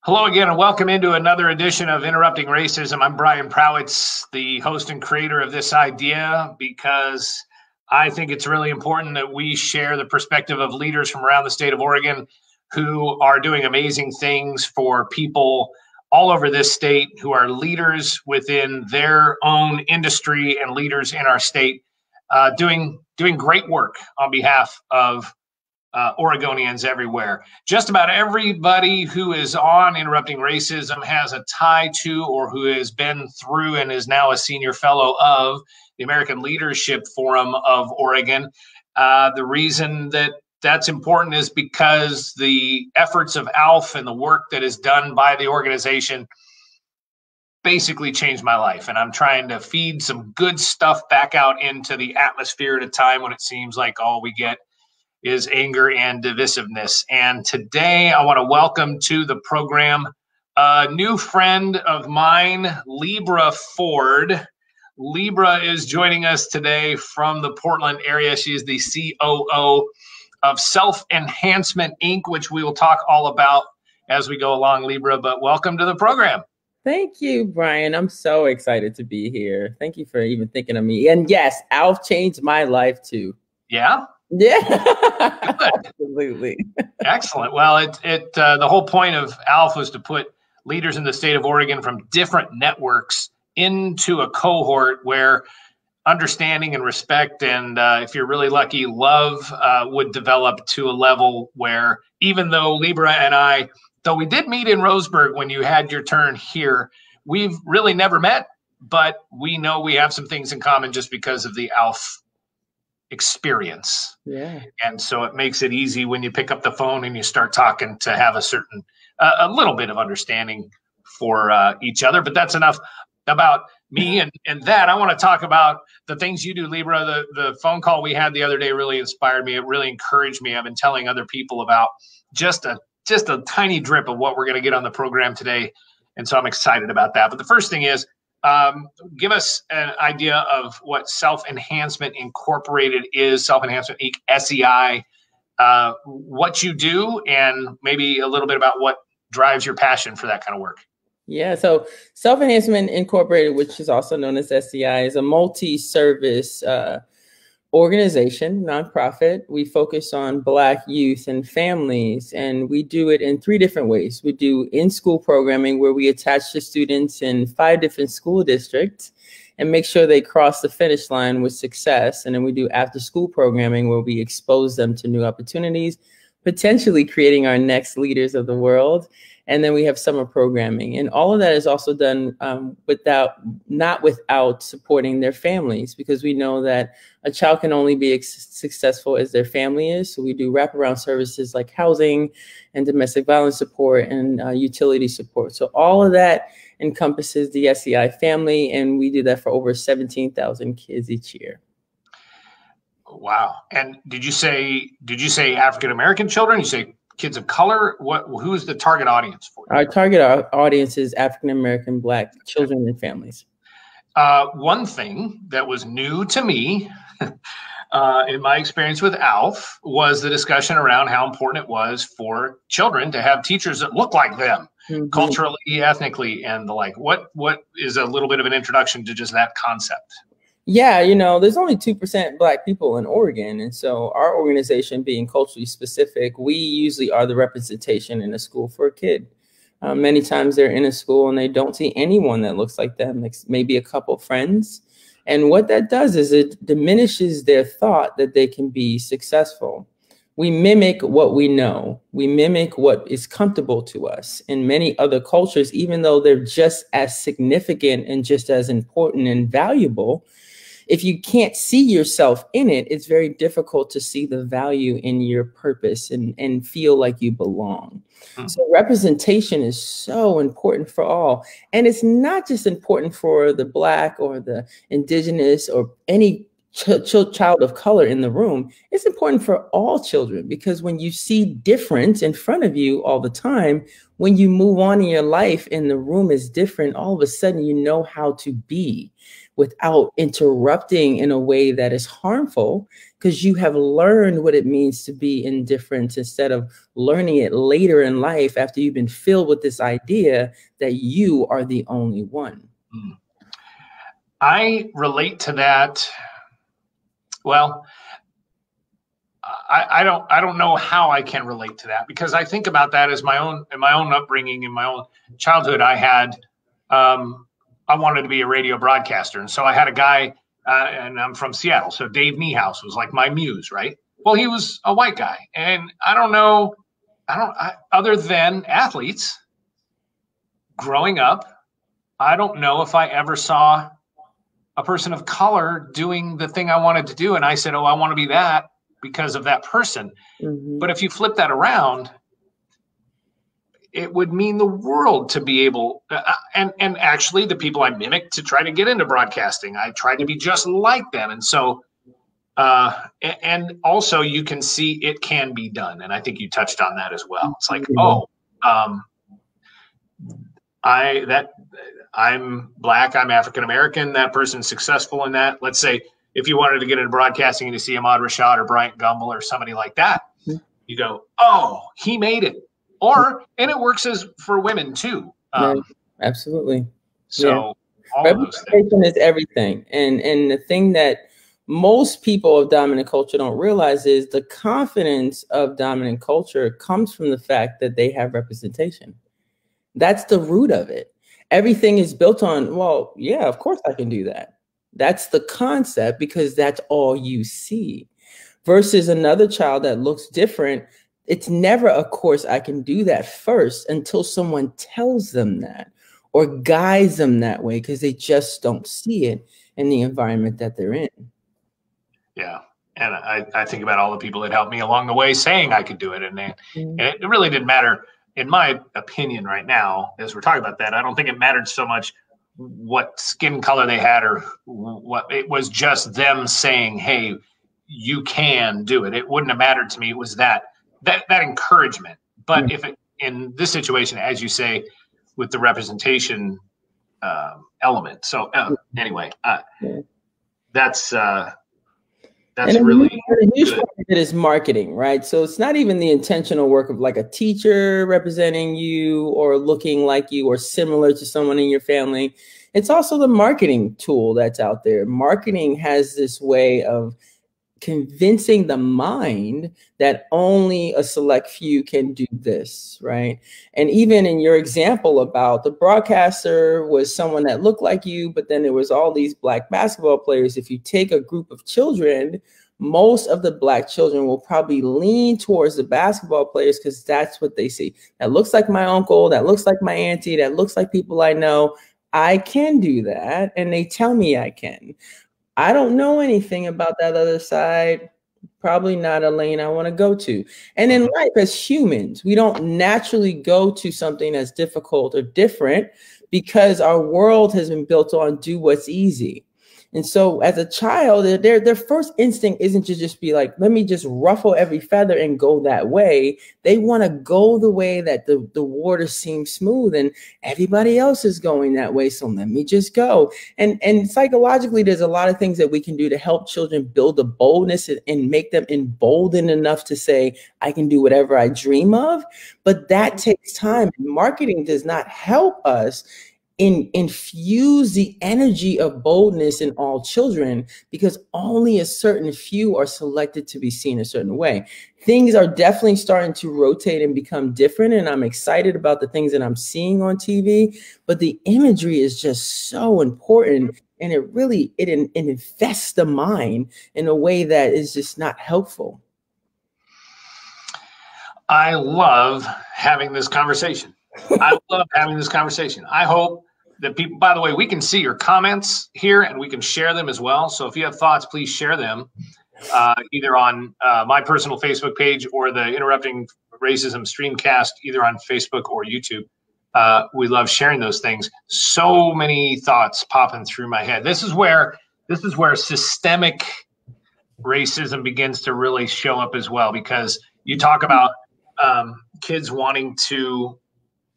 Hello again, and welcome into another edition of Interrupting Racism. I'm Brian Prawitz, the host and creator of this idea, because I think it's really important that we share the perspective of leaders from around the state of Oregon who are doing amazing things for people all over this state, who are leaders within their own industry and leaders in our state, doing great work on behalf of Oregonians everywhere. Just about everybody who is on Interrupting Racism has a tie to, or who has been through and is now a senior fellow of the American Leadership Forum of Oregon. The reason that that's important is because the efforts of ALF and the work that is done by the organization basically changed my life. And I'm trying to feed some good stuff back out into the atmosphere at a time when it seems like all we get is anger and divisiveness. And today I want to welcome to the program a new friend of mine, Libra Forde. Libra is joining us today from the Portland area. She is the COO of Self Enhancement Inc., which we will talk all about as we go along, Libra, but welcome to the program. Thank you, Brian. I'm so excited to be here. Thank you for even thinking of me. And yes, ALF changed my life too. Yeah? Yeah, absolutely. Excellent. Well, the whole point of ALF was to put leaders in the state of Oregon from different networks into a cohort where understanding and respect and, if you're really lucky, love would develop to a level where, even though Libra and I, though we did meet in Roseburg when you had your turn here, we've really never met, but we know we have some things in common just because of the ALF experience. Yeah. And so it makes it easy when you pick up the phone and you start talking to have a little bit of understanding for each other. But that's enough about me and that. I want to talk about the things you do, Libra. The phone call we had the other day really inspired me. It really encouraged me. I've been telling other people about just a tiny drip of what we're going to get on the program today. And so I'm excited about that. But the first thing is, give us an idea of what Self-Enhancement Incorporated is, Self-Enhancement Inc., SEI, what you do, and maybe a little bit about what drives your passion for that kind of work. Yeah, so Self-Enhancement Incorporated, which is also known as SEI, is a multi-service organization, nonprofit. We focus on Black youth and families, and we do it in 3 different ways. We do in-school programming, where we attach to students in 5 different school districts and make sure they cross the finish line with success. And then we do after-school programming, where we expose them to new opportunities, potentially creating our next leaders of the world. And then we have summer programming, and all of that is also done not without supporting their families, because we know that a child can only be successful as their family is. So we do wraparound services like housing and domestic violence support and utility support. So all of that encompasses the SEI family, and we do that for over 17,000 kids each year. Wow! And did you say African American children? You say kids of color? Who's the target audience for you? Our target audience is African American, Black children and families. One thing that was new to me in my experience with ALF was the discussion around how important it was for children to have teachers that look like them, culturally, ethnically, and the like. What is a little bit of an introduction to just that concept? Yeah, there's only 2% Black people in Oregon. And so our organization, being culturally specific, we usually are the representation in a school for a kid. Many times they're in a school and they don't see anyone that looks like them, maybe a couple friends. And what that does is it diminishes their thought that they can be successful. We mimic what we know. We mimic what is comfortable to us. In many other cultures, even though they're just as significant and just as important and valuable, if you can't see yourself in it, it's very difficult to see the value in your purpose and feel like you belong. So representation is so important for all. And it's not just important for the Black or the Indigenous or any child of color in the room, it's important for all children, because when you see difference in front of you all the time, when you move on in your life and the room is different, all of a sudden you know how to be without interrupting in a way that is harmful, because you have learned what it means to be indifferent instead of learning it later in life after you've been filled with this idea that you are the only one. I relate to that. Well, I don't know how I can relate to that, because I think about that as in my own upbringing, in my own childhood. I had, I wanted to be a radio broadcaster. And so I had a guy, and I'm from Seattle. So Dave Niehaus was like my muse, right? Well, he was a white guy. And I don't know, other than athletes growing up, I don't know if I ever saw a person of color doing the thing I wanted to do. And I said, oh, I want to be that because of that person. Mm-hmm. But if you flip that around, it would mean the world to be able, and actually the people I mimicked to try to get into broadcasting, I tried to be just like them. And so, and also you can see it can be done. And I think you touched on that as well. It's like, I'm Black, I'm African-American, that person's successful in that. Let's say if you wanted to get into broadcasting and you see Ahmad Rashad or Bryant Gumbel or somebody like that, you go, oh, he made it. And it works as for women too. Right. Absolutely. So all representation is everything. And the thing that most people of dominant culture don't realize is the confidence of dominant culture comes from the fact that they have representation. That's the root of it. Everything is built on, well, yeah, of course I can do that. That's the concept, because that's all you see. Versus another child that looks different, it's never, of course, I can do that first until someone tells them that or guides them that way, because they just don't see it in the environment that they're in. Yeah. And I think about all the people that helped me along the way saying I could do it. And it really didn't matter. In my opinion right now, as we're talking about that, I don't think it mattered so much what skin color they had or what. It was just them saying, hey, you can do it. It wouldn't have mattered to me. It was that encouragement. But if it, in this situation, as you say, with the representation element. So anyway, that's really a huge part of it is marketing, right? So it's not even the intentional work of like a teacher representing you or looking like you or similar to someone in your family. It's also the marketing tool that's out there. Marketing has this way of convincing the mind that only a select few can do this, right? And even in your example about the broadcaster was someone that looked like you, but then there was all these Black basketball players. If you take a group of children, most of the Black children will probably lean towards the basketball players because that's what they see. That looks like my uncle, that looks like my auntie, that looks like people I know. I can do that, and they tell me I can. I don't know anything about that other side. Probably not a lane I want to go to. And in life, as humans, we don't naturally go to something that's difficult or different because our world has been built on do what's easy. And so as a child, their first instinct isn't to just be like, let me just ruffle every feather and go that way. They want to go the way that the water seems smooth and everybody else is going that way. So let me just go. And psychologically, there's a lot of things that we can do to help children build a boldness and make them emboldened enough to say, I can do whatever I dream of. But that takes time. Marketing does not help us infuse the energy of boldness in all children because only a certain few are selected to be seen a certain way. Things are definitely starting to rotate and become different, and I'm excited about the things that I'm seeing on TV, but the imagery is just so important, and it infests the mind in a way that is just not helpful. I love having this conversation. I love having this conversation. I hope that people, by the way, we can see your comments here and we can share them as well. So if you have thoughts, please share them either on my personal Facebook page or the Interrupting Racism Streamcast, either on Facebook or YouTube. We love sharing those things. So many thoughts popping through my head. This is where this is where systemic racism begins to really show up as well, because you talk about kids wanting to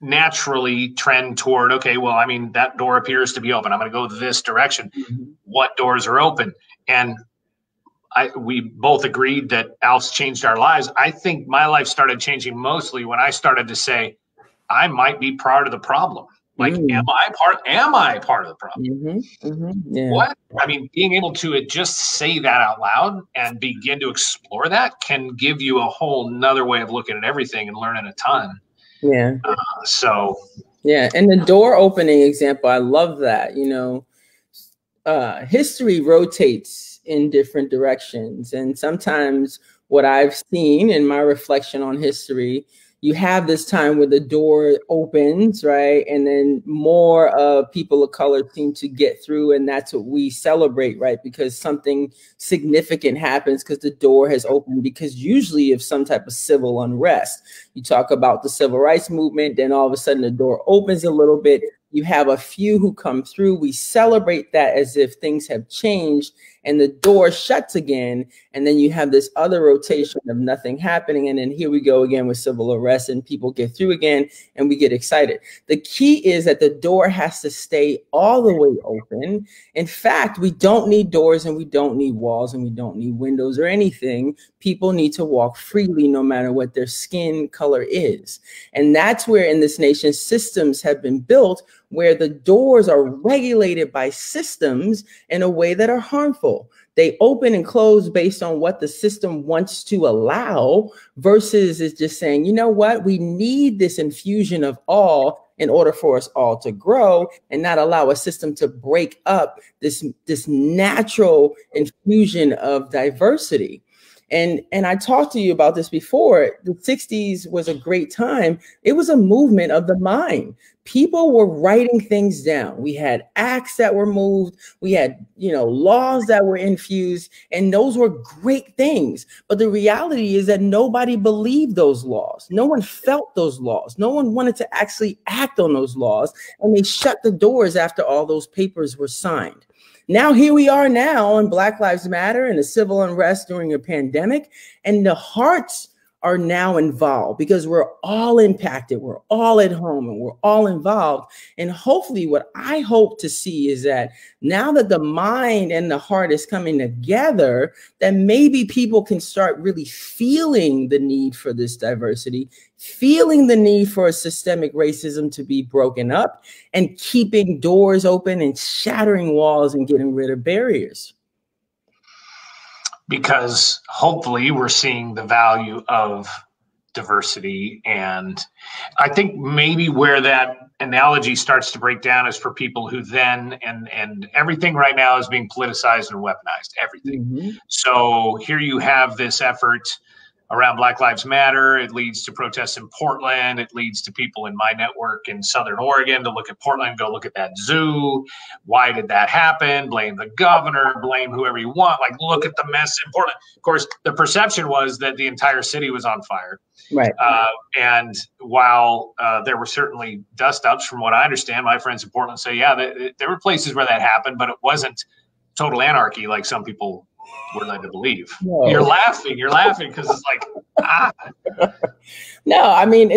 naturally trend toward, okay, well, I mean, that door appears to be open, I'm going to go this direction. What doors are open? And we both agreed that ALF's changed our lives. I think my life started changing mostly when I started to say, I might be part of the problem. Like, am I part of the problem? Yeah. What? I mean, being able to just say that out loud and begin to explore that can give you a whole nother way of looking at everything and learning a ton. Yeah. Yeah. And the door opening example, I love that. History rotates in different directions. And sometimes what I've seen in my reflection on history, you have this time where the door opens, right? And then more people of color seem to get through, and that's what we celebrate, right? Because something significant happens because the door has opened, because usually if some type of civil unrest, you talk about the civil rights movement, then all of a sudden the door opens a little bit. You have a few who come through. We celebrate that as if things have changed, and the door shuts again. And then you have this other rotation of nothing happening. And then here we go again with civil unrest, and people get through again and we get excited. The key is that the door has to stay all the way open. In fact, we don't need doors, and we don't need walls, and we don't need windows or anything. People need to walk freely no matter what their skin color is. And that's where in this nation systems have been built where the doors are regulated by systems in a way that are harmful. They open and close based on what the system wants to allow, versus is just saying, you know what, we need this infusion of all in order for us all to grow, and not allow a system to break up this natural infusion of diversity. And I talked to you about this before. The 60s was a great time. It was a movement of the mind. People were writing things down. We had acts that were moved. We had, laws that were infused, and those were great things. But the reality is that nobody believed those laws. No one felt those laws. No one wanted to actually act on those laws. And they shut the doors after all those papers were signed. Now, here we are now on Black Lives Matter and the civil unrest during a pandemic, and the hearts are now involved because we're all impacted. We're all at home and we're all involved. And hopefully what I hope to see is that now that the mind and the heart is coming together, that maybe people can start really feeling the need for this diversity, feeling the need for a systemic racism to be broken up, and keeping doors open and shattering walls and getting rid of barriers. Because hopefully we're seeing the value of diversity. And I think maybe where that analogy starts to break down is for people who then, and everything right now is being politicized and weaponized, everything. So here you have this effort around Black Lives Matter. It leads to protests in Portland. It leads to people in my network in Southern Oregon to look at Portland, go look at that zoo. Why did that happen? Blame the governor, blame whoever you want. Like, look at the mess in Portland. Of course, the perception was that the entire city was on fire. Right. And while there were certainly dust ups, from what I understand, my friends in Portland say, yeah, there were places where that happened, but it wasn't total anarchy like some people were led to believe. No. You're laughing because it's like, No, I mean,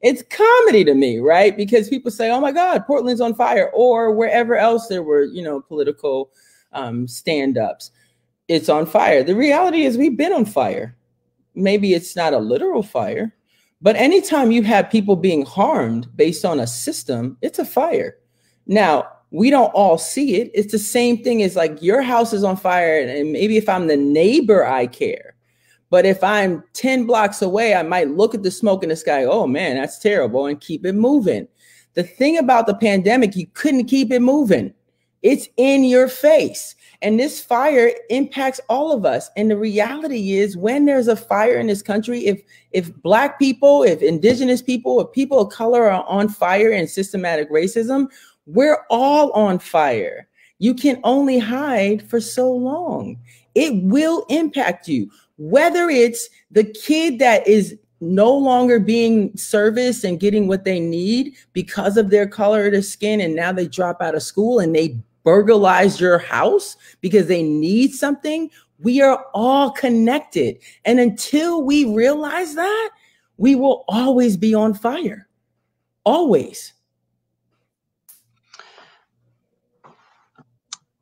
it's comedy to me, right? Because people say, oh my God, Portland's on fire, or wherever else there were, political stand-ups, it's on fire. The reality is we've been on fire. Maybe it's not a literal fire, but anytime you have people being harmed based on a system, it's a fire. Now, we don't all see it. It's the same thing as like your house is on fire, and maybe if I'm the neighbor, I care. But if I'm 10 blocks away, I might look at the smoke in the sky, oh man, that's terrible, and keep it moving. The thing about the pandemic, you couldn't keep it moving. It's in your face. And this fire impacts all of us. And the reality is, when there's a fire in this country, if Black people, if Indigenous people, if people of color are on fire in systematic racism, we're all on fire. You can only hide for so long. It will impact you, whether it's the kid that is no longer being serviced and getting what they need because of their color of their skin, and now they drop out of school and they burglarize your house because they need something. We are all connected. And until we realize that, we will always be on fire. Always.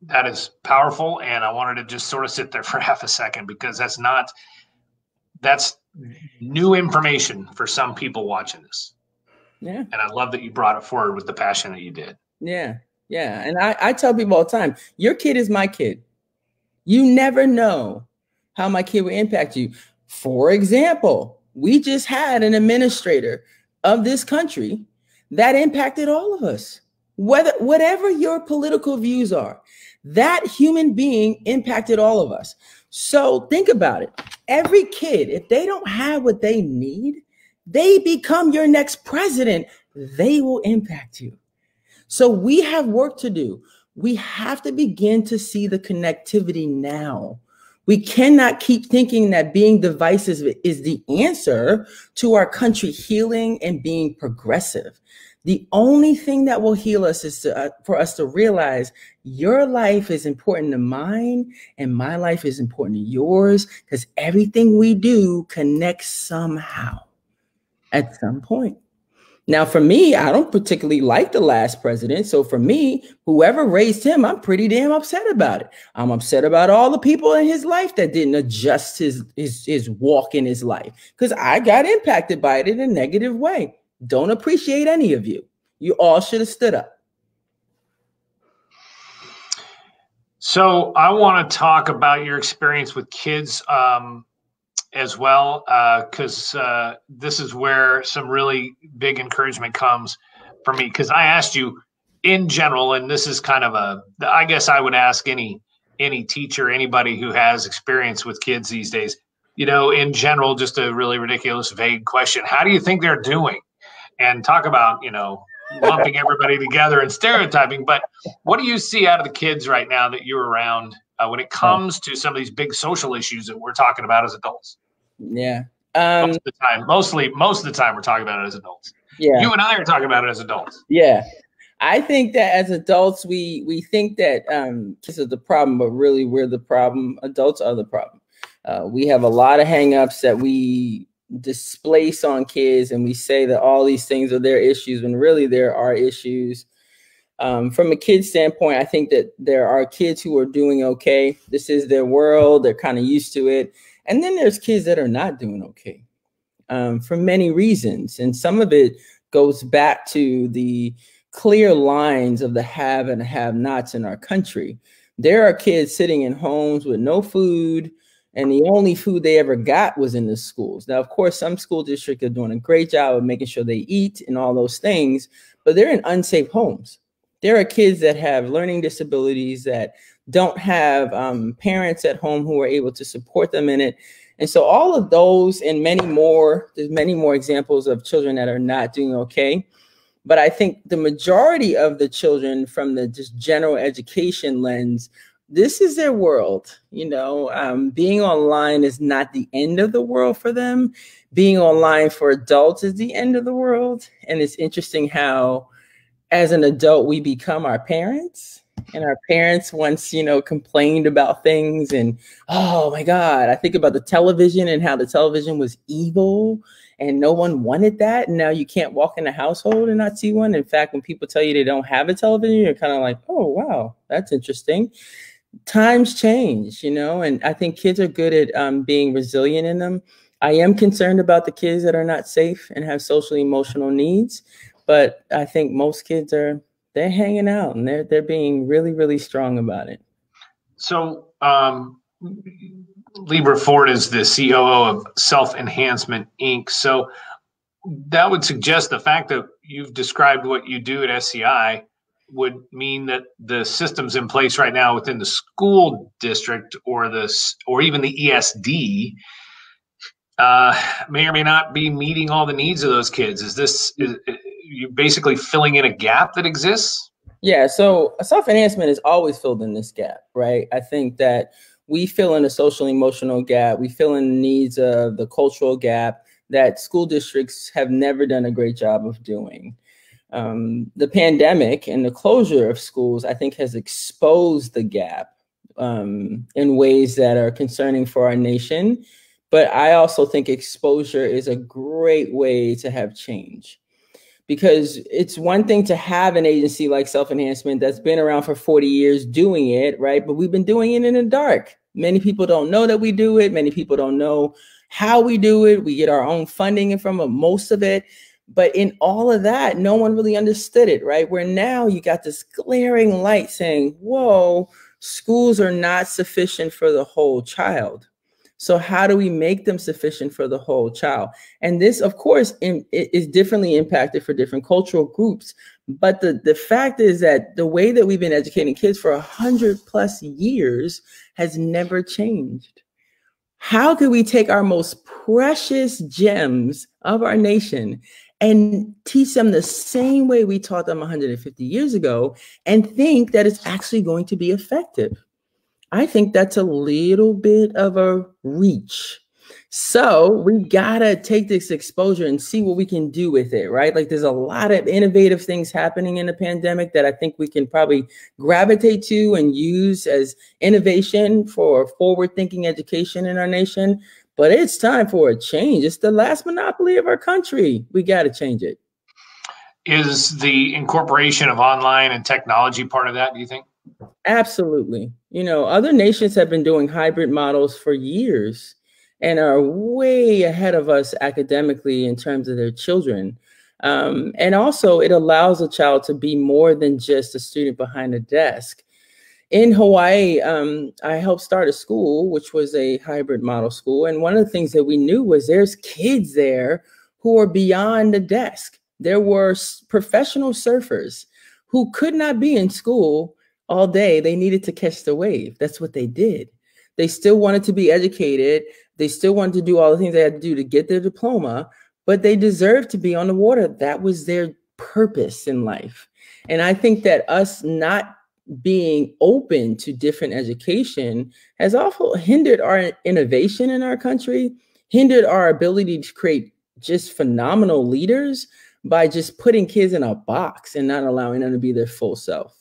That is powerful. And I wanted to just sort of sit there for half a second, because that's new information for some people watching this. Yeah. And I love that you brought it forward with the passion that you did. Yeah. Yeah. And I tell people all the time, your kid is my kid. You never know how my kid will impact you. For example, we just had an administrator of this country that impacted all of us. Whatever your political views are, that human being impacted all of us. So think about it. Every kid, if they don't have what they need, they become your next president. They will impact you. So we have work to do. We have to begin to see the connectivity now. We cannot keep thinking that being divisive is the answer to our country healing and being progressive. The only thing that will heal us is for us to realize your life is important to mine and my life is important to yours, because everything we do connects somehow at some point. Now, for me, I don't particularly like the last president. So for me, whoever raised him, I'm pretty damn upset about it. I'm upset about all the people in his life that didn't adjust his walk in his life, because I got impacted by it in a negative way. Don't appreciate any of you. You all should have stood up. So I want to talk about your experience with kids as well, because this is where some really big encouragement comes for me. Because I asked you in general, and this is kind of I guess I would ask any teacher, anybody who has experience with kids these days, in general, just a really ridiculous, vague question. How do you think they're doing? And talk about, lumping everybody together and stereotyping. But what do you see out of the kids right now that you're around when it comes to some of these big social issues that we're talking about as adults? Yeah. Most of the time we're talking about it as adults. Yeah. You and I are talking about it as adults. Yeah. I think that as adults, we think that kids are the problem, but really we're the problem. Adults are the problem. We have a lot of hangups that we displace on kids, and we say that all these things are their issues when really there are issues. From a kid's standpoint, I think that there are kids who are doing okay. This is their world. They're kind of used to it. And then there's kids that are not doing okay for many reasons. And some of it goes back to the clear lines of the have and have-nots in our country. There are kids sitting in homes with no food, and the only food they ever got was in the schools. Now, of course, some school districts are doing a great job of making sure they eat and all those things, but they're in unsafe homes. There are kids that have learning disabilities that don't have parents at home who are able to support them in it. And so all of those and many more, there's many more examples of children that are not doing okay. But I think the majority of the children, from the just general education lens, this is their world. Being online is not the end of the world for them. Being online for adults is the end of the world. And it's interesting how, as an adult, we become our parents. And our parents once, complained about things. And, oh, my God, I think about the television and how the television was evil and no one wanted that. And now you can't walk in a household and not see one. In fact, when people tell you they don't have a television, you're kind of like, oh, wow, that's interesting. Times change, and I think kids are good at being resilient in them. I am concerned about the kids that are not safe and have social emotional needs. But I think most kids they're hanging out and they're being really, really strong about it. So Libra Forde is the COO of Self-Enhancement, Inc. So that would suggest the fact that you've described what you do at SCI would mean that the systems in place right now within the school district or even the ESD may or may not be meeting all the needs of those kids. Is you basically filling in a gap that exists? Yeah, so self-enhancement is always filled in this gap, right? I think that we fill in a social emotional gap. We fill in the needs of the cultural gap that school districts have never done a great job of doing. The pandemic and the closure of schools, I think, has exposed the gap in ways that are concerning for our nation. But I also think exposure is a great way to have change, because it's one thing to have an agency like Self-Enhancement that's been around for 40 years doing it, right? But we've been doing it in the dark. Many people don't know that we do it. Many people don't know how we do it. We get our own funding from most of it. But in all of that, no one really understood it, right? Where now you got this glaring light saying, whoa, schools are not sufficient for the whole child. So how do we make them sufficient for the whole child? And this, of course, is differently impacted for different cultural groups. But the fact is that the way that we've been educating kids for 100+ years has never changed. How could we take our most precious gems of our nation and teach them the same way we taught them 150 years ago and think that it's actually going to be effective? I think that's a little bit of a reach. So we gotta take this exposure and see what we can do with it, right? Like, there's a lot of innovative things happening in the pandemic that I think we can probably gravitate to and use as innovation for forward-thinking education in our nation. But it's time for a change. It's the last monopoly of our country. We gotta change it. Is the incorporation of online and technology part of that, do you think? Absolutely. You know, other nations have been doing hybrid models for years and are way ahead of us academically in terms of their children. And also, it allows a child to be more than just a student behind a desk. In Hawaii, I helped start a school, which was a hybrid model school. And one of the things that we knew was there's kids there who are beyond the desk. There were professional surfers who could not be in school all day. They needed to catch the wave. That's what they did. They still wanted to be educated. They still wanted to do all the things they had to do to get their diploma, but they deserved to be on the water. That was their purpose in life. And I think that us not being open to different education has also hindered our innovation in our country, hindered our ability to create just phenomenal leaders by just putting kids in a box and not allowing them to be their full self.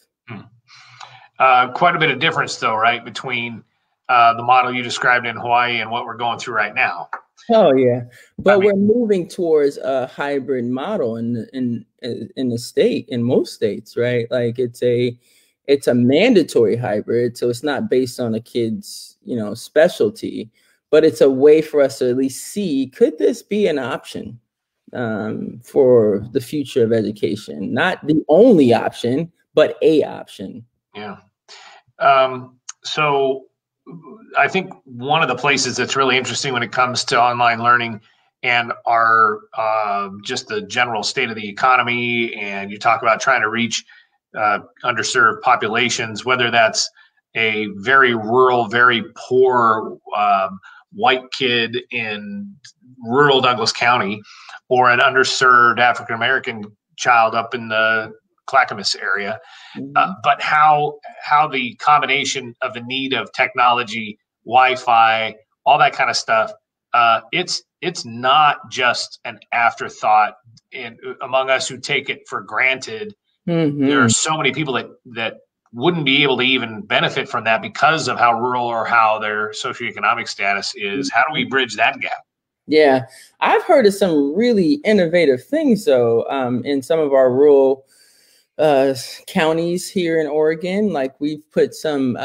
Quite a bit of difference, though, right, between the model you described in Hawaii and what we're going through right now. Oh yeah, but we're moving towards a hybrid model in the state, in most states, right? Like it's a mandatory hybrid, so it's not based on a kid's specialty, but it's a way for us to at least see, could this be an option for the future of education? Not the only option, but a option. Yeah. So I think one of the places that's really interesting when it comes to online learning and our just the general state of the economy, and you talk about trying to reach underserved populations, whether that's a very rural, very poor white kid in rural Douglas County, or an underserved African-American child up in the Clackamas area, but how the combination of the need of technology, Wi-Fi, all that kind of stuff, it's not just an afterthought among us who take it for granted. There are so many people that wouldn't be able to even benefit from that because of how rural or how their socioeconomic status is. How do we bridge that gap? Yeah, I've heard of some really innovative things, though, in some of our rural counties here in Oregon. Like, we've put some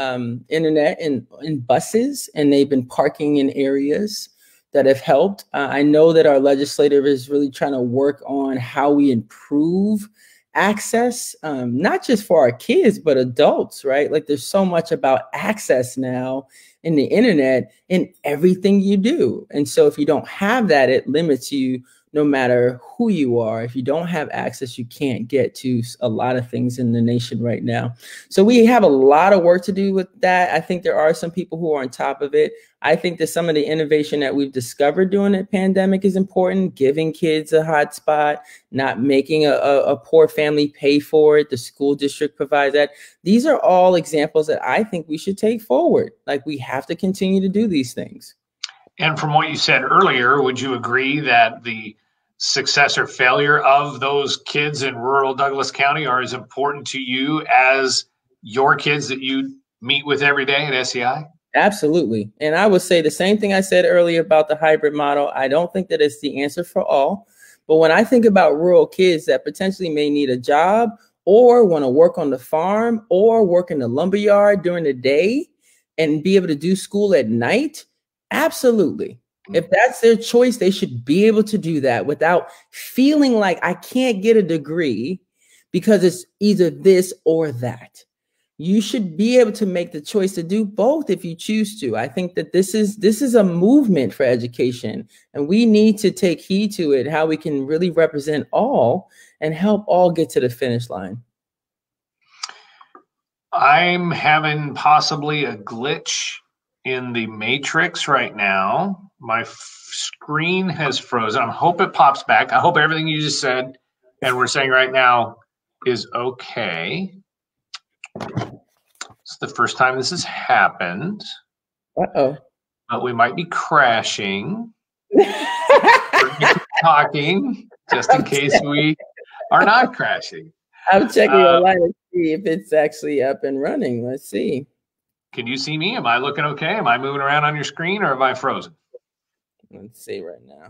internet in buses, and they've been parking in areas that have helped. I know that our legislative is really trying to work on how we improve access, not just for our kids, but adults, right? Like, there's so much about access now in the internet in everything you do. And so if you don't have that, it limits you no matter who you are. If you don't have access, you can't get to a lot of things in the nation right now. So we have a lot of work to do with that. I think there are some people who are on top of it. I think that some of the innovation that we've discovered during the pandemic is important, giving kids a hotspot, not making a poor family pay for it. The school district provides that. These are all examples that I think we should take forward. Like, we have to continue to do these things. And from what you said earlier, would you agree that the success or failure of those kids in rural Douglas County are as important to you as your kids that you meet with every day at SEI? Absolutely. And I would say the same thing I said earlier about the hybrid model. I don't think that it's the answer for all. But when I think about rural kids that potentially may need a job or want to work on the farm or work in the lumberyard during the day and be able to do school at night, absolutely. If that's their choice, they should be able to do that without feeling like I can't get a degree because it's either this or that. You should be able to make the choice to do both if you choose to. I think that this is a movement for education, and we need to take heed to it, how we can really represent all and help all get to the finish line. I'm having possibly a glitch in the matrix right now. My screen has frozen. I hope it pops back. I hope everything you just said and we're saying right now is okay. It's the first time this has happened. Uh-oh. But we might be crashing. We're talking just in case we are not crashing. I'm checking online to see if it's actually up and running. Let's see. Can you see me? Am I looking okay? Am I moving around on your screen or am I frozen? Let's see right now.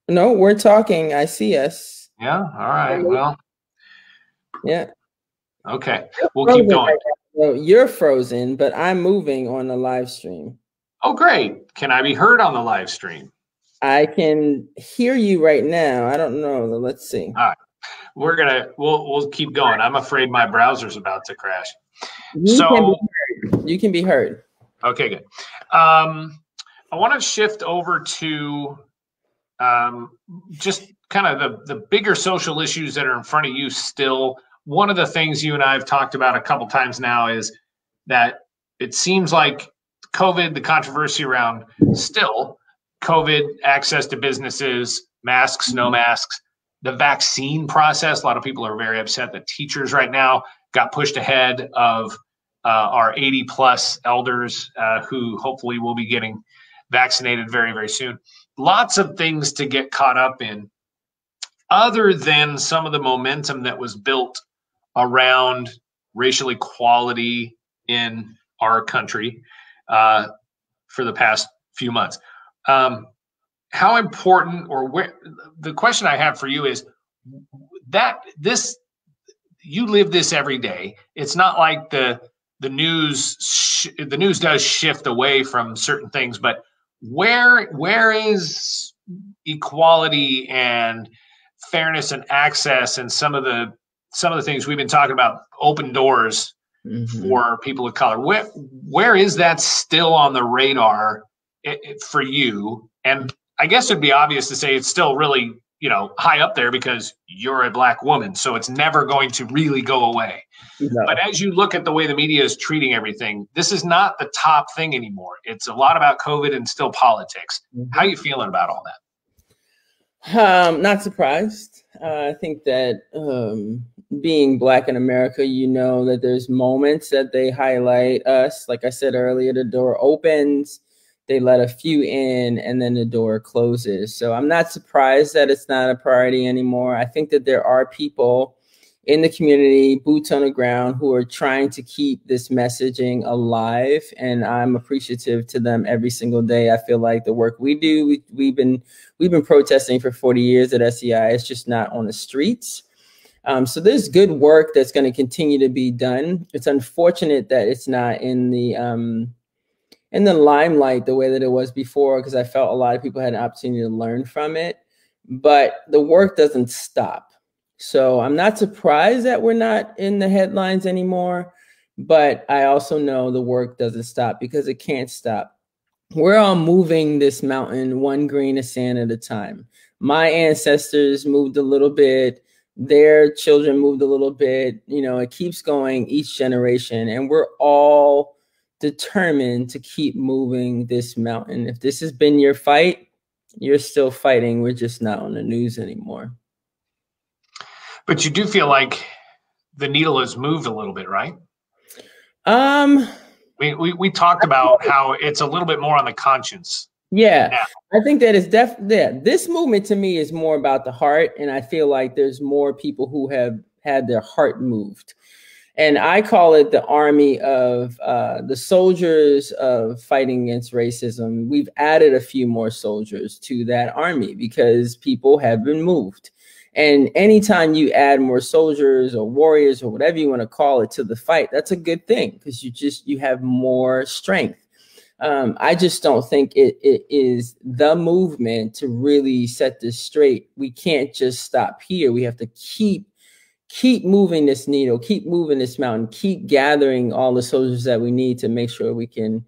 No, we're talking. I see us. Yeah. All right. Well. Yeah. Okay. We'll keep going. Right, well, you're frozen, but I'm moving on the live stream. Oh, great. Can I be heard on the live stream? I can hear you right now. I don't know. Let's see. All right. We'll keep going. I'm afraid my browser's about to crash. You can be heard. Okay, good. I want to shift over to just kind of the bigger social issues that are in front of you still. One of the things you and I have talked about a couple times now is that it seems like COVID, the controversy around still COVID, access to businesses, masks, no masks, the vaccine process. A lot of people are very upset that teachers right now got pushed ahead of our 80 plus elders who hopefully will be getting vaccinated very, very soon. Lots of things to get caught up in other than some of the momentum that was built around racial equality in our country for the past few months. How important, or where, the question I have for you is that you live this every day. It's not like the news does shift away from certain things, but where is equality and fairness and access and some of the things we've been talking about, open doors for people of color? Where is that still on the radar for you? And I guess it'd be obvious to say it's still really, high up there because you're a Black woman. So it's never going to really go away. No. But as you look at the way the media is treating everything, this is not the top thing anymore. It's a lot about COVID and still politics. How are you feeling about all that? Not surprised. I think that being Black in America, that there's moments that they highlight us. Like I said earlier, the door opens, they let a few in, and then the door closes. So I'm not surprised that it's not a priority anymore. I think that there are people in the community, boots on the ground, who are trying to keep this messaging alive. And I'm appreciative to them every single day. I feel like the work we do, we've been protesting for 40 years at SEI. It's just not on the streets. So there's good work that's going to continue to be done. It's unfortunate that it's not in the limelight the way that it was before, because I felt a lot of people had an opportunity to learn from it. But the work doesn't stop. So I'm not surprised that we're not in the headlines anymore, but I also know the work doesn't stop because it can't stop. We're all moving this mountain one grain of sand at a time. My ancestors moved a little bit. Their children moved a little bit. It keeps going each generation, and we're all determined to keep moving this mountain. If this has been your fight, you're still fighting. We're just not on the news anymore. But you do feel like the needle has moved a little bit, right? We talked about how it's a little bit more on the conscience Yeah, now. I think that is definitely, yeah, this movement to me is more about the heart. And I feel like there's more people who have had their heart moved. And I call it the army of the soldiers of fighting against racism. We've added a few more soldiers to that army because people have been moved. And anytime you add more soldiers or warriors or whatever you want to call it to the fight, that's a good thing because you have more strength. I just don't think it is the movement to really set this straight. We can't just stop here. We have to keep moving this needle, keep moving this mountain, keep gathering all the soldiers that we need to make sure we can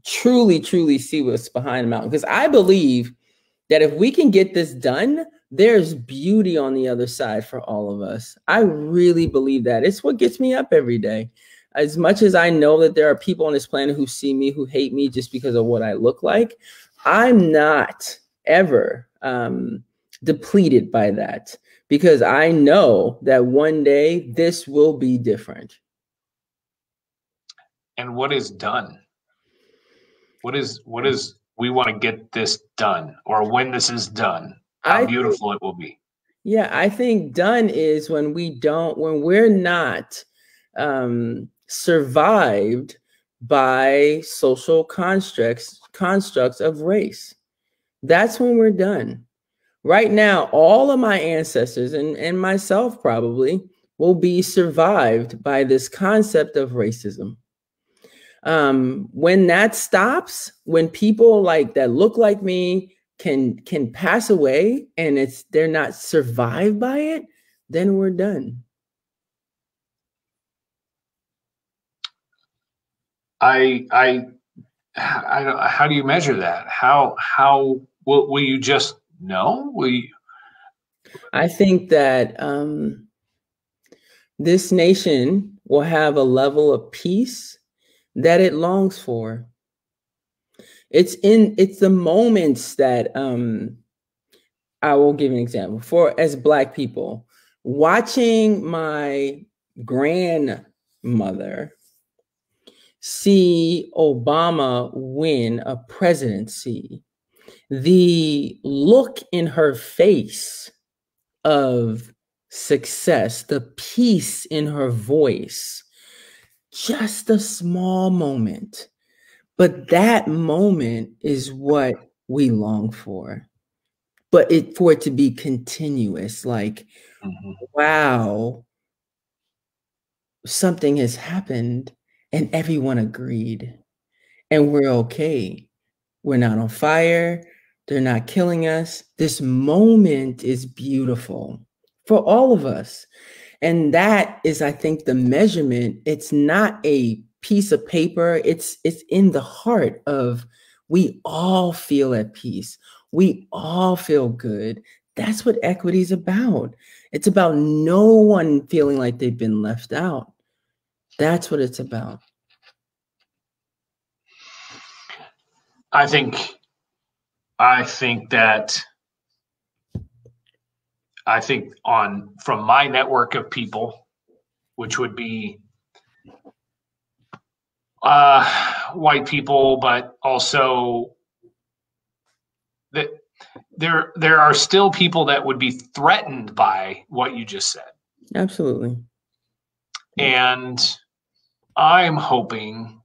truly see what's behind the mountain. Because I believe that if we can get this done, there's beauty on the other side for all of us. I really believe that. It's what gets me up every day. As much as I know that there are people on this planet who see me, who hate me just because of what I look like, I'm not ever depleted by that because I know that one day this will be different. And what is done? What is we want to get this done, or when this is done, how beautiful it will be. Yeah, I think done is when we're not survived by social constructs of race. That's when we're done. Right now, all of my ancestors and myself probably will be survived by this concept of racism. When that stops, when people like that look like me can pass away and they're not survived by it, then we're done. How do you measure that? How will you just know? I think that this nation will have a level of peace that it longs for. It's the moments that I will give an example. As Black people, watching my grandmother see Obama win a presidency, the look in her face of success, the peace in her voice, just a small moment. But that moment is what we long for. But for it to be continuous, like, wow, something has happened and everyone agreed and we're okay. We're not on fire. They're not killing us. This moment is beautiful for all of us. And that is, I think, the measurement. It's not a piece of paper. It's in the heart of, we all feel at peace. We all feel good. That's what equity is about. It's about no one feeling like they've been left out. That's what it's about. I think from my network of people, which would be white people, but also that there are still people that would be threatened by what you just said. Absolutely. And I'm hoping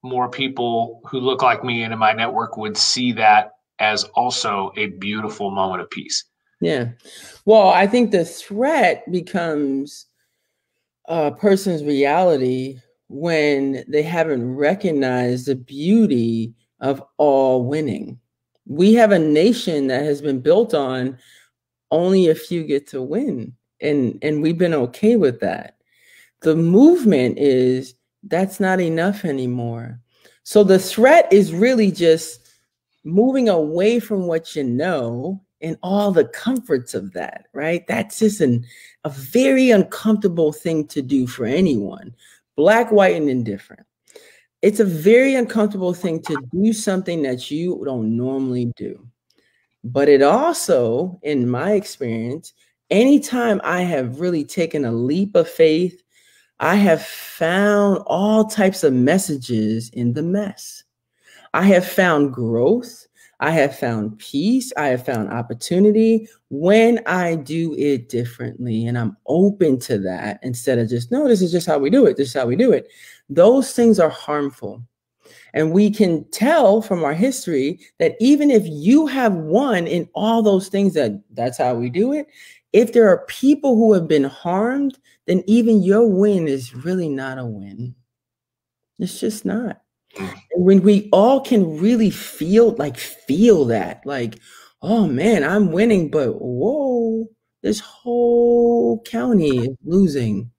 more people who look like me and in my network would see that as also a beautiful moment of peace. Yeah. Well, I think the threat becomes a person's reality when they haven't recognized the beauty of all winning. We have a nation that has been built on only a few get to win, and we've been okay with that. The movement is that's not enough anymore. So the threat is really just moving away from what you know and all the comforts of that, right? That's just a very uncomfortable thing to do for anyone, Black, white, and indifferent. It's a very uncomfortable thing to do something that you don't normally do. But it also, in my experience, anytime I have really taken a leap of faith, I have found all types of messages in the mess. I have found growth. I have found peace. I have found opportunity when I do it differently. And I'm open to that instead of just, no, this is just how we do it. This is how we do it. Those things are harmful. And we can tell from our history that even if you have won in all those things, that's how we do it. If there are people who have been harmed, then even your win is really not a win. It's just not. And when we all can really feel that, like, oh man, I'm winning, but whoa, this whole county is losing.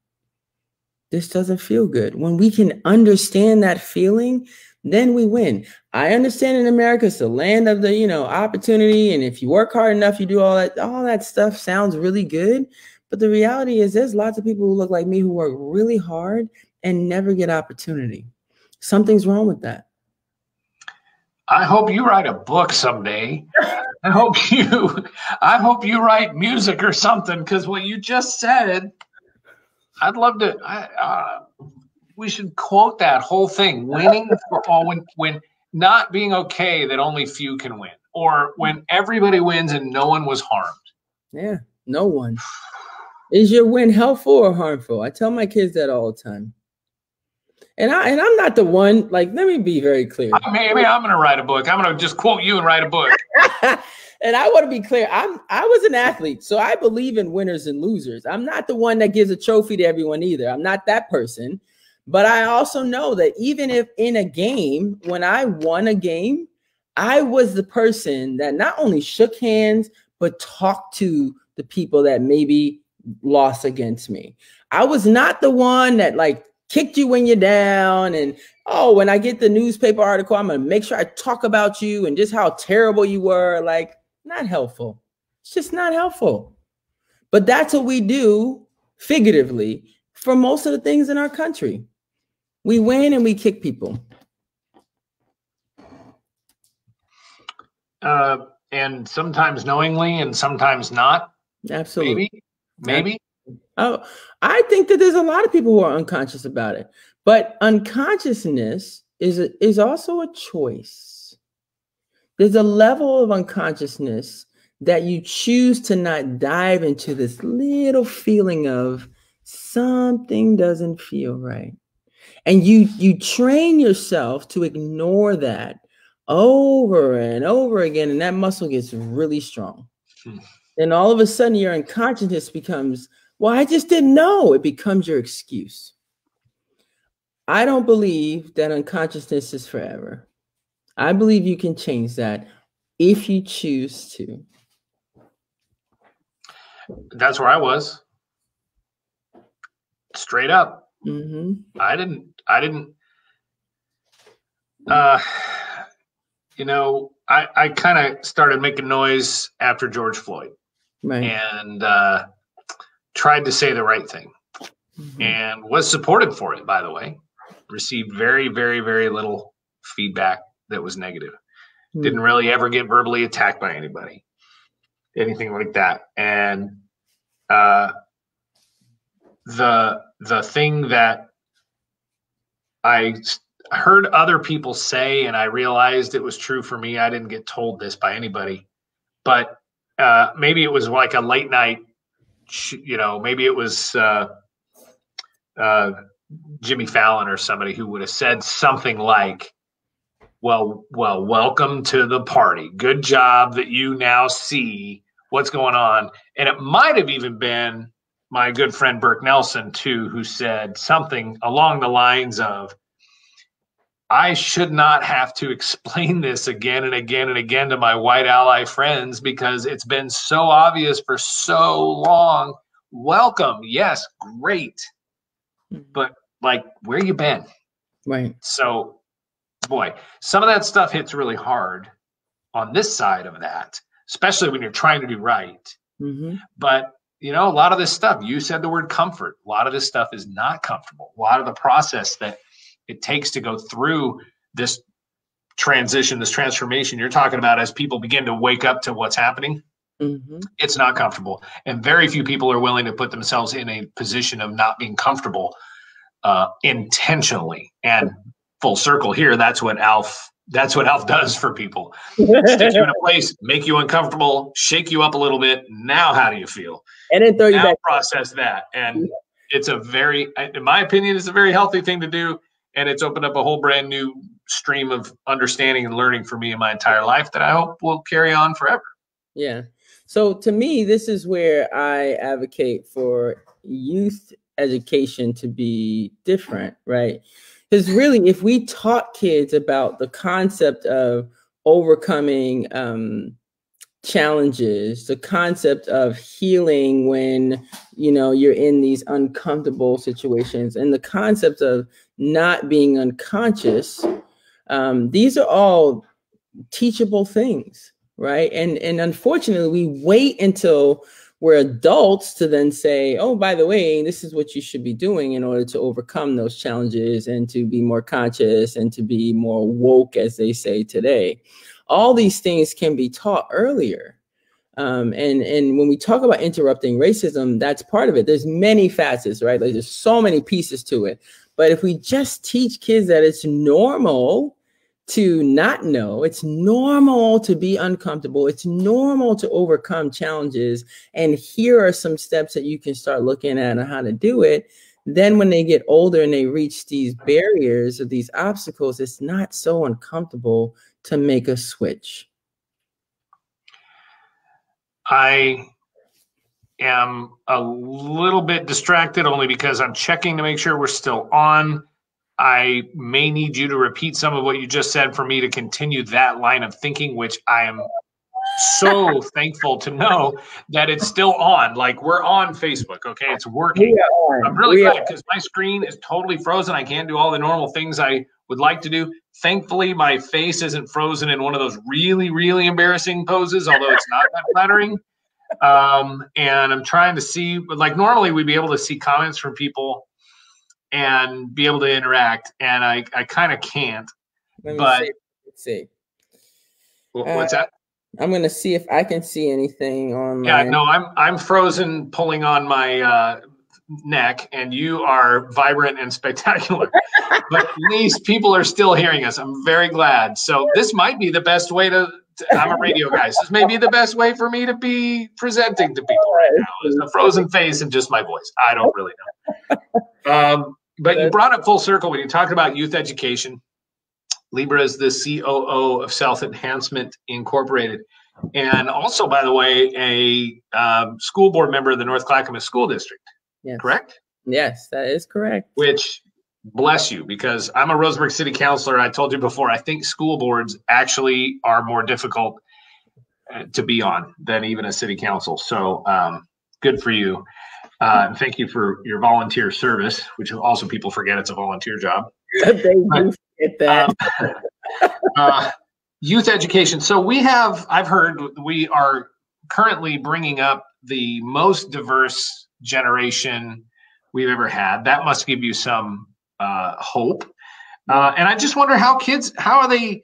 This doesn't feel good. When we can understand that feeling, then we win. I understand in America, it's the land of the, opportunity. And if you work hard enough, you do all that stuff sounds really good. But the reality is there's lots of people who look like me who work really hard and never get opportunity. Something's wrong with that. I hope you write a book someday. I hope you write music or something, because what you just said, I'd love to. We should quote that whole thing: winning for all, when not being okay that only few can win, or when everybody wins and no one was harmed. Yeah, no one. Is your win helpful or harmful? I tell my kids that all the time. And I'm not the one, like, let me be very clear. Maybe I'm going to write a book. I'm going to just quote you and write a book. And I want to be clear. I was an athlete, so I believe in winners and losers. I'm not the one that gives a trophy to everyone either. I'm not that person. But I also know that even if in a game, when I won a game, I was the person that not only shook hands, but talked to the people that maybe lost against me. I was not the one that kicked you when you're down and, oh, when I get the newspaper article, I'm going to make sure I talk about you and just how terrible you were. Not helpful. It's just not helpful. But that's what we do figuratively for most of the things in our country. We win and we kick people. And sometimes knowingly and sometimes not. Absolutely. Maybe. Oh, I think that there's a lot of people who are unconscious about it, but unconsciousness is also a choice. There's a level of unconsciousness that you choose to not dive into this little feeling of something doesn't feel right. And you train yourself to ignore that over and over again, and that muscle gets really strong. Then all of a sudden your unconsciousness becomes, well, I just didn't know. It becomes your excuse. I don't believe that unconsciousness is forever. I believe you can change that if you choose to. That's where I was. Straight up. Mm-hmm. I didn't, I kind of started making noise after George Floyd. Right. And tried to say the right thing, and was supported for it, by the way. Received very, very, very little feedback that was negative. Didn't really ever get verbally attacked by anybody, anything like that. And the thing that I heard other people say, and I realized it was true for me. I didn't get told this by anybody, but maybe it was like a late night, maybe it was Jimmy Fallon or somebody who would have said something like, well, welcome to the party. Good job that you now see what's going on. And it might have even been my good friend Burke Nelson too, who said something along the lines of, I should not have to explain this again and again and again to my white ally friends because it's been so obvious for so long. Welcome. Yes, great. But where you been? Right. So, boy, some of that stuff hits really hard on this side of that, especially when you're trying to do right. Mm-hmm. But, a lot of this stuff, you said the word comfort. A lot of this stuff is not comfortable. A lot of the process that it takes to go through this transition, this transformation you're talking about as people begin to wake up to what's happening, it's not comfortable. And very few people are willing to put themselves in a position of not being comfortable intentionally. And full circle here, that's what ALF That's what ALF does for people. Stick you in a place, make you uncomfortable, shake you up a little bit. Now, how do you feel? And then throw you back. Process that. And it's a very, in my opinion, it's a very healthy thing to do. And it's opened up a whole brand new stream of understanding and learning for me in my entire life that I hope will carry on forever. Yeah. So to me, this is where I advocate for youth education to be different, right? Because really, if we taught kids about the concept of overcoming challenges, the concept of healing when, you know, you're in these uncomfortable situations, and the concept of not being unconscious, these are all teachable things, right? And unfortunately, we wait until we're adults to then say, oh, by the way, this is what you should be doing in order to overcome those challenges and to be more conscious and to be more woke, as they say today. All these things can be taught earlier. And when we talk about interrupting racism, that's part of it. There's many facets, right? Like there's so many pieces to it. But if we just teach kids that it's normal to not know, it's normal to be uncomfortable, it's normal to overcome challenges, and here are some steps that you can start looking at on how to do it, then when they get older and they reach these barriers or these obstacles, it's not so uncomfortable to make a switch. I am a little bit distracted only because I'm checking to make sure we're still on. I may need you to repeat some of what you just said for me to continue that line of thinking, which I am so thankful to know that it's still on. Like we're on Facebook, okay? It's working. I'm really glad because my screen is totally frozen. I can't do all the normal things I would like to do. Thankfully, my face isn't frozen in one of those really, really embarrassing poses, although it's not that flattering. And I'm trying to see, like normally we'd be able to see comments from people and be able to interact, and I kind of can't. But let's see. What's that? I'm gonna see if I can see anything online. Yeah, no, I'm frozen, pulling on my neck, and you are vibrant and spectacular. But at least people are still hearing us. I'm very glad. So this might be the best way to. I'm a radio guy. So this may be the best way for me to be presenting to people right now, is a frozen face and just my voice. I don't really know. But you brought it full circle when you talked about youth education. Libra is the COO of Self Enhancement Incorporated. And also, by the way, a school board member of the North Clackamas School District. Yes. Correct? Yes, that is correct. Which, bless you, because I'm a Roseburg City Councilor. I told you before, I think school boards actually are more difficult to be on than even a city council. So good for you. Thank you for your volunteer service, which also people forget it's a volunteer job. They do forget that. Youth education. So I've heard we are currently bringing up the most diverse generation we've ever had. That must give you some hope. And I just wonder how are they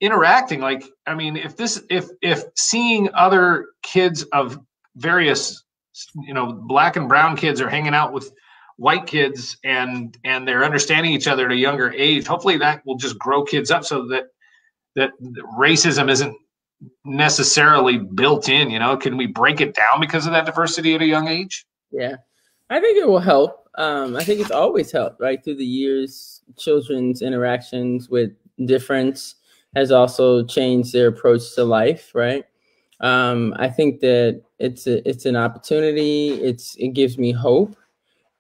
interacting? Like, I mean, if seeing other kids of various, black and brown kids are hanging out with white kids and they're understanding each other at a younger age, hopefully that will just grow kids up so that racism isn't necessarily built in. Can we break it down because of that diversity at a young age? Yeah, I think it will help. I think it's always helped, right? Through the years, children's interactions with difference has also changed their approach to life, right? I think that it's an opportunity. It gives me hope.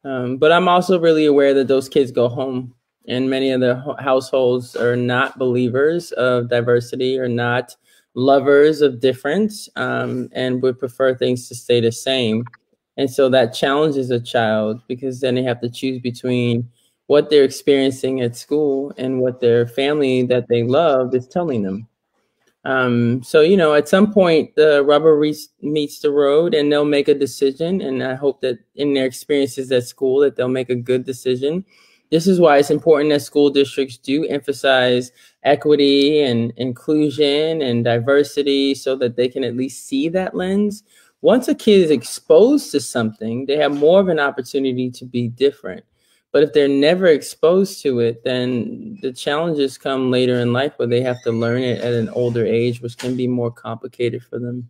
But I'm also really aware that those kids go home, and many of the households are not believers of diversity, or not lovers of difference, and would prefer things to stay the same. And so that challenges a child, because then they have to choose between what they're experiencing at school and what their family that they love is telling them. So, at some point the rubber meets the road and they'll make a decision. And I hope that in their experiences at school that they'll make a good decision. This is why it's important that school districts do emphasize equity and inclusion and diversity, so that they can at least see that lens. Once a kid is exposed to something, they have more of an opportunity to be different. But if they're never exposed to it, then the challenges come later in life where they have to learn it at an older age, which can be more complicated for them.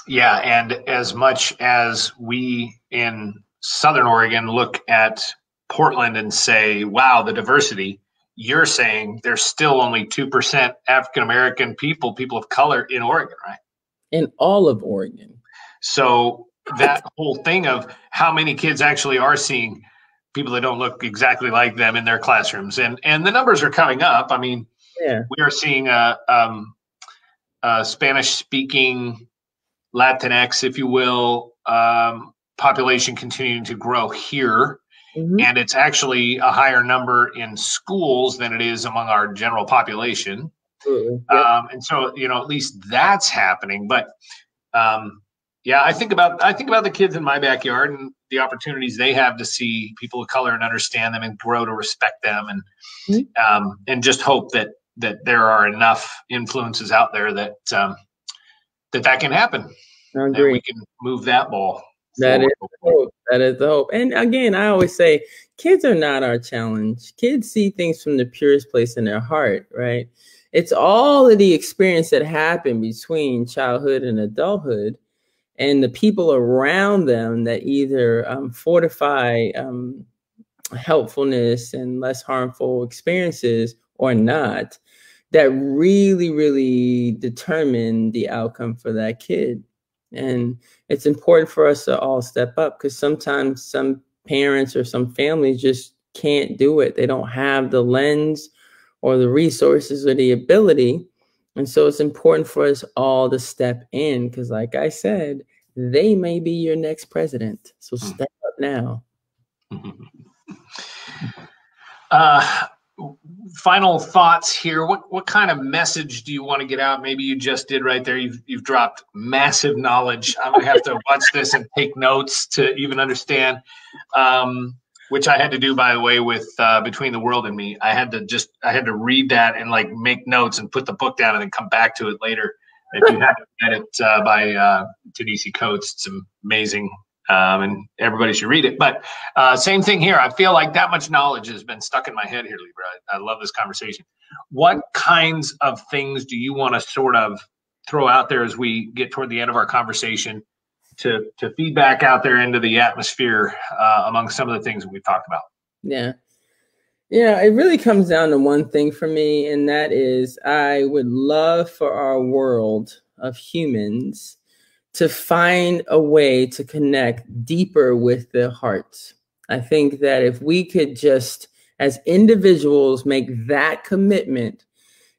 Yeah, and as much as we in Southern Oregon look at Portland and say, wow, the diversity, you're saying there's still only 2% African-American people of color in Oregon, right? In all of Oregon. So that whole thing of how many kids actually are seeing people that don't look exactly like them in their classrooms. And the numbers are coming up. I mean, yeah, we are seeing a Spanish-speaking Latinx, if you will, population continuing to grow here. Mm-hmm. And it's actually a higher number in schools than it is among our general population. Yep. And so, you know, at least that's happening. But yeah, I think about the kids in my backyard and the opportunities they have to see people of color and understand them and grow to respect them, and mm-hmm. And just hope that there are enough influences out there that that can happen. I agree. And we can move that ball. That is the hope. That is the hope. And again, I always say, kids are not our challenge. Kids see things from the purest place in their heart, right? It's all of the experience that happened between childhood and adulthood, and the people around them that either fortify helpfulness and less harmful experiences or not, that really, really determine the outcome for that kid. And it's important for us to all step up, because sometimes some parents or some families just can't do it. They don't have the lens or the resources or the ability. And so it's important for us all to step in, because like I said, they may be your next president. So step up now. Final thoughts here. What kind of message do you want to get out? Maybe you just did right there. You've dropped massive knowledge. I'm gonna have to watch this and take notes to even understand. Which I had to do, by the way, with Between the World and Me. I had to read that and like make notes and put the book down and then come back to it later. If you haven't read it by Ta-Nehisi Coates, it's amazing. And everybody should read it. But same thing here. I feel like that much knowledge has been stuck in my head here, Libra. I love this conversation. What kinds of things do you want to sort of throw out there as we get toward the end of our conversation to feedback out there into the atmosphere among some of the things that we've talked about? Yeah. Yeah, it really comes down to one thing for me, and that is I would love for our world of humans to find a way to connect deeper with their hearts. I think that if we could just, as individuals, make that commitment,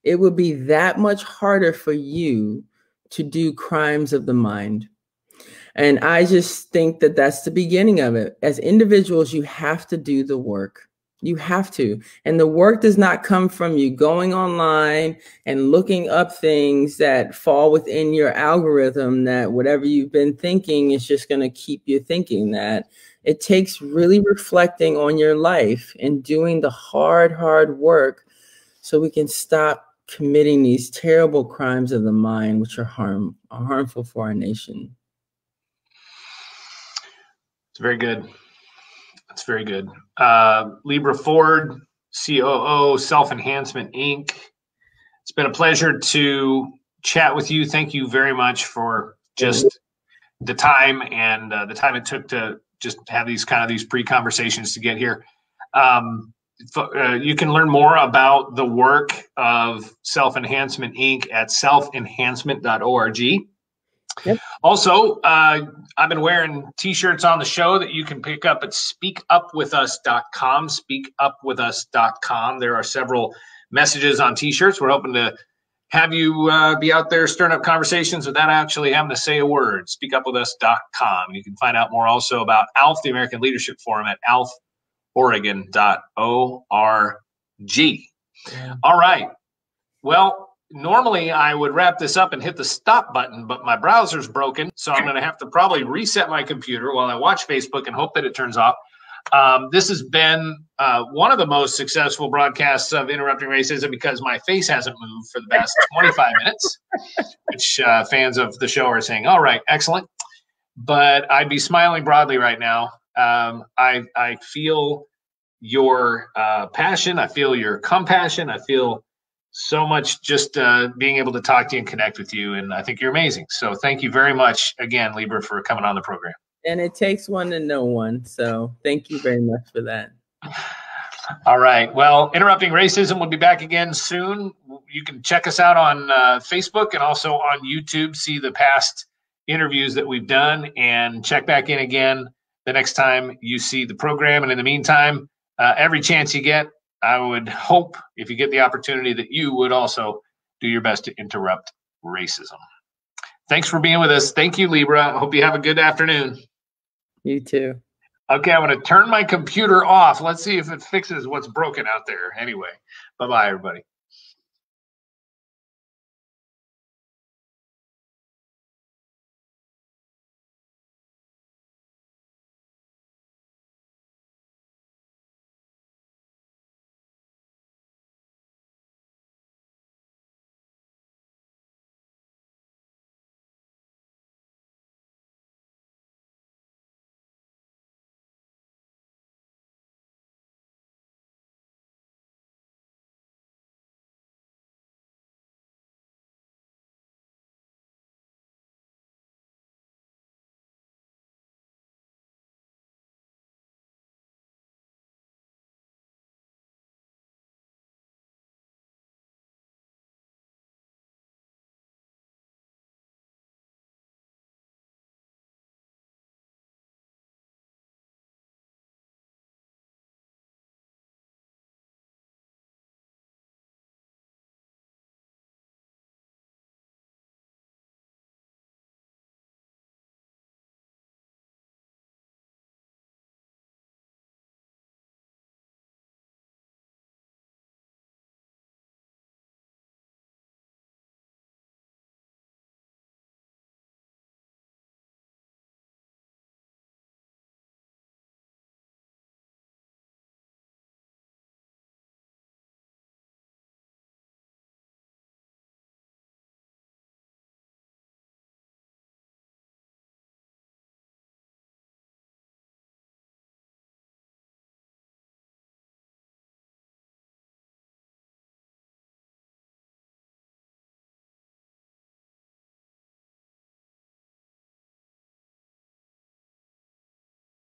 it would be that much harder for you to do crimes of the mind. And I just think that that's the beginning of it. As individuals, you have to do the work. You have to. And the work does not come from you going online and looking up things that fall within your algorithm, that whatever you've been thinking is just going to keep you thinking that. It takes really reflecting on your life and doing the hard work so we can stop committing these terrible crimes of the mind, which are harmful for our nation. It's very good. That's very good. Libra Forde, COO, Self Enhancement, Inc. It's been a pleasure to chat with you. Thank you very much for just the time and the time it took to just have these pre-conversations to get here. You can learn more about the work of Self Enhancement, Inc. at selfenhancement.org. Yep. Also, I've been wearing T-shirts on the show that you can pick up at speakupwithus.com. Speakupwithus.com. There are several messages on T-shirts. We're hoping to have you be out there stirring up conversations without actually having to say a word. Speakupwithus.com. You can find out more also about ALF, the American Leadership Forum, at alforegon.org. Yeah. All right. Well, normally I would wrap this up and hit the stop button, but my browser's broken, so I'm going to have to probably reset my computer while I watch Facebook and hope that it turns off. This has been one of the most successful broadcasts of Interrupting Racism because my face hasn't moved for the past 25 minutes, which fans of the show are saying, all right, excellent. But I'd be smiling broadly right now I feel your passion. I feel your compassion. I feel so much just being able to talk to you and connect with you. And I think you're amazing. So thank you very much again, Libra, for coming on the program. And it takes one to know one. So thank you very much for that. All right. Well, Interrupting Racism will be back again soon. You can check us out on Facebook and also on YouTube, see the past interviews that we've done, and check back in again the next time you see the program. And in the meantime, every chance you get, I would hope, if you get the opportunity, that you would also do your best to interrupt racism. Thanks for being with us. Thank you, Libra. I hope you have a good afternoon. You too. Okay, I'm going to turn my computer off. Let's see if it fixes what's broken out there. Anyway, bye-bye, everybody.